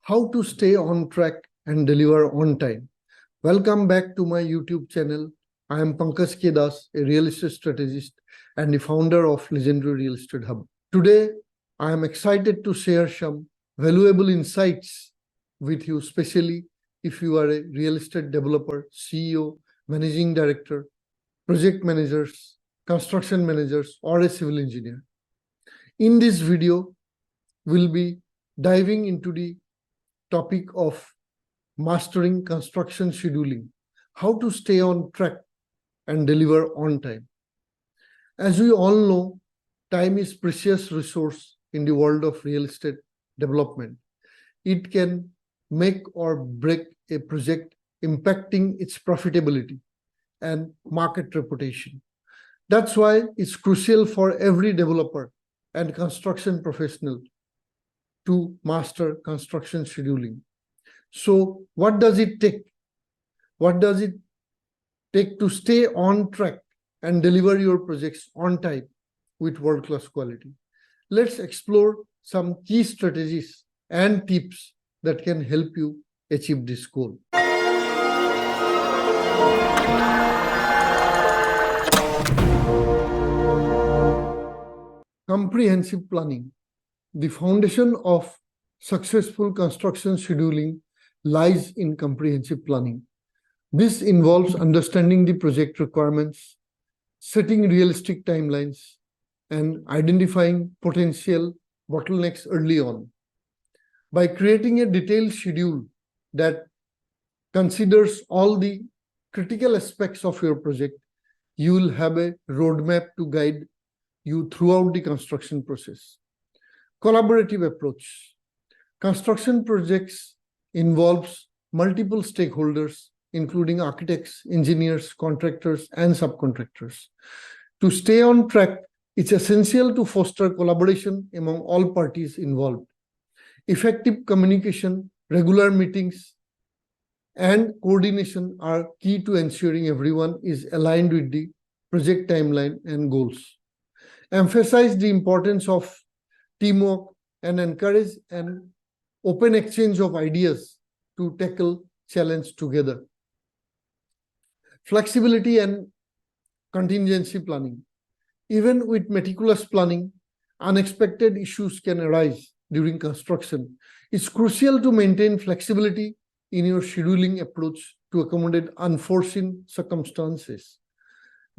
how to stay on track and deliver on time. Welcome back to my YouTube channel. I am Pankaj K, a real estate strategist and the founder of Legendary Real Estate Hub. Today, I am excited to share some valuable insights with you, especially if you are a real estate developer, CEO, managing director, project managers, construction managers, or a civil engineer. In this video, we'll be diving into the topic of mastering construction scheduling, how to stay on track and deliver on time. As we all know, time is precious resource in the world of real estate development. It can make or break a project, impacting its profitability and market reputation. That's why it's crucial for every developer and construction professional to master construction scheduling. So what does it take? What does it take to stay on track and deliver your projects on time with world-class quality? Let's explore some key strategies and tips that can help you achieve this goal. Comprehensive planning. The foundation of successful construction scheduling lies in comprehensive planning. This involves understanding the project requirements, setting realistic timelines, and identifying potential bottlenecks early on. By creating a detailed schedule that considers all the critical aspects of your project, you will have a roadmap to guide you throughout the construction process. Collaborative approach. Construction projects involves multiple stakeholders, including architects, engineers, contractors, and subcontractors. To stay on track, it's essential to foster collaboration among all parties involved. Effective communication, regular meetings, and coordination are key to ensuring everyone is aligned with the project timeline and goals. Emphasize the importance of teamwork and encourage an open exchange of ideas to tackle challenge together. Flexibility and contingency planning. Even with meticulous planning, unexpected issues can arise during construction. It's crucial to maintain flexibility in your scheduling approach to accommodate unforeseen circumstances.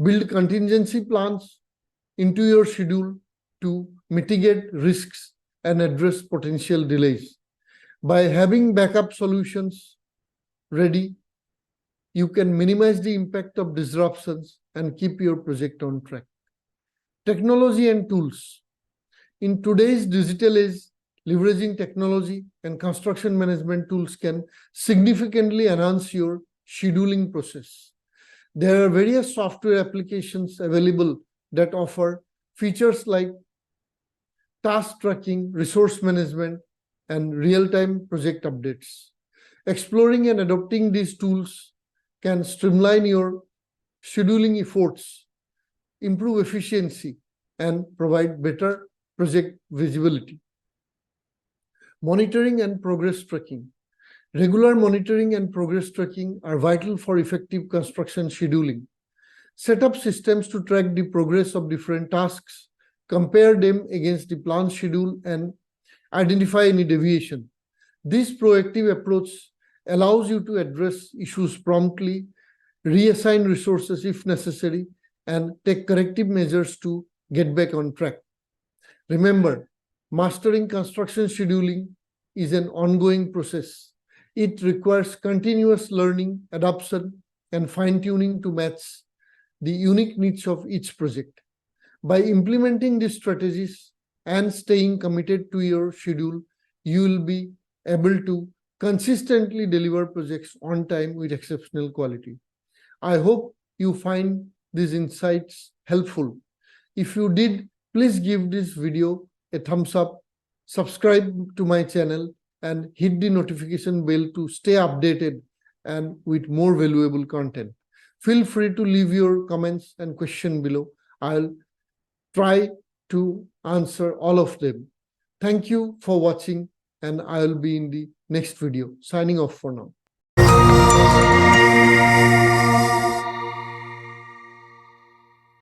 Build contingency plans into your schedule to mitigate risks and address potential delays. By having backup solutions ready, you can minimize the impact of disruptions and keep your project on track. Technology and tools. In today's digital age, leveraging technology and construction management tools can significantly enhance your scheduling process. There are various software applications available that offer features like task tracking, resource management, and real-time project updates. Exploring and adopting these tools can streamline your scheduling efforts, improve efficiency, and provide better project visibility. Monitoring and progress tracking. Regular monitoring and progress tracking are vital for effective construction scheduling. Set up systems to track the progress of different tasks, compare them against the planned schedule, and identify any deviation. This proactive approach allows you to address issues promptly, reassign resources if necessary, and take corrective measures to get back on track. Remember, mastering construction scheduling is an ongoing process. It requires continuous learning, adoption, and fine-tuning to match the unique needs of each project. By implementing these strategies and staying committed to your schedule, you will be able to consistently deliver projects on time with exceptional quality. I hope you find these insights helpful. If you did, please give this video a thumbs up, subscribe to my channel, and hit the notification bell to stay updated and with more valuable content. Feel free to leave your comments and questions below. I'll try to answer all of them. Thank you for watching. and I will be in the next video. Signing off for now.